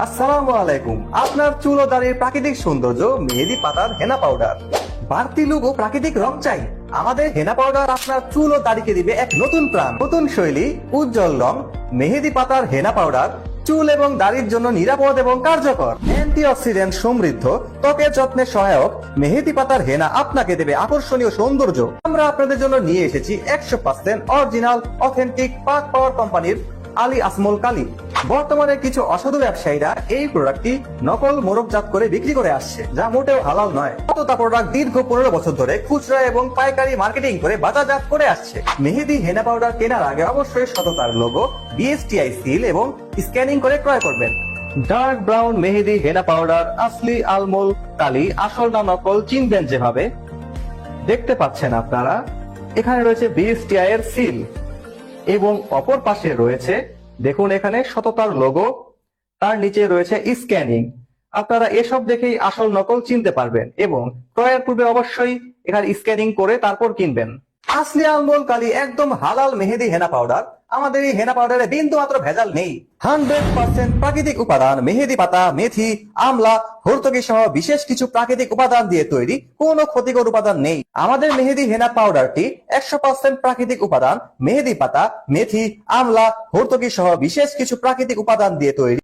আসসালামু আলাইকুম। আপনার চুল ও দাড়ির প্রাকৃতিক সৌন্দর্য মেহেদি পাতার হেনা পাউডার। বাড়তি লুক ও প্রাকৃতিক রং চাই, আমাদের হেনা পাউডার আপনার চুল ও দাড়িকে দিবে এক নতুন প্রাণ। নতুন শৈলী, উজ্জ্বল রং। মেহেদি পাতার হেনা পাউডার চুল এবং দাড়ির জন্য নিরাপদ এবং কার্যকর। অ্যান্টিঅক্সিডেন্ট সমৃদ্ধ, ত্বকের যত্নে সহায়ক মেহেদি পাতার হেনা আপনাকে দেবে আকর্ষণীয় সৌন্দর্য। আমরা আপনাদের জন্য নিয়ে এসেছি 100% অরিজিনাল অথেন্টিক পাক পাওয়ার কোম্পানির আলী আসমল কালি। বর্তমানে কিছু অসাধু ব্যবসায়ীরা এই প্রোডাক্টটি নকল মোড়কজাত করে বিক্রি করে আসছে, যা মোটেও হালাল নয়। অতটা প্রোডাক্ট দীর্ঘ 15 বছর ধরে খুচরা এবং পাইকারি মার্কেটিং করে বাজারজাত করে আসছে। মেহেদি হেনা পাউডার কেনার আগে অবশ্যই সততার লোগো, বিএসটিআই সিল এবং স্ক্যানিং করে ক্রয় করবেন। ডার্ক ব্রাউন মেহেদি হেনা পাউডার আসলি আলমোল কালি, আসল না নকল চিনবেন যেভাবে। দেখতে পাচ্ছেন আপনারা, এখানে রয়েছে বিএসটিআই এর সিল এবং অপর পাশে রয়েছে, দেখুন এখানে সততার লোগো, তার নিচে রয়েছে স্ক্যানিং। আপনারা এসব দেখেই আসল নকল চিনতে পারবেন এবং ক্রয়ের পূর্বে অবশ্যই এখানে স্ক্যানিং করে তারপর কিনবেন। আসলি আলমোল কালি একদম হালাল মেহেদি হেনা পাউডার। আমাদের এই হেনা পাউডারে বিন্দু মাত্র ভেজাল নেই। 100% প্রাকৃতিক উপাদান, মেহেদি পাতা, মেথি, আমলা, ভর্তুকি সহ বিশেষ কিছু প্রাকৃতিক উপাদান দিয়ে তৈরি, কোনো ক্ষতিকর উপাদান নেই। আমাদের মেহেদি হেনা পাউডারটি 100% প্রাকৃতিক উপাদান, মেহেদি পাতা, মেথি, আমলা, ভর্তুকি সহ বিশেষ কিছু প্রাকৃতিক উপাদান দিয়ে তৈরি।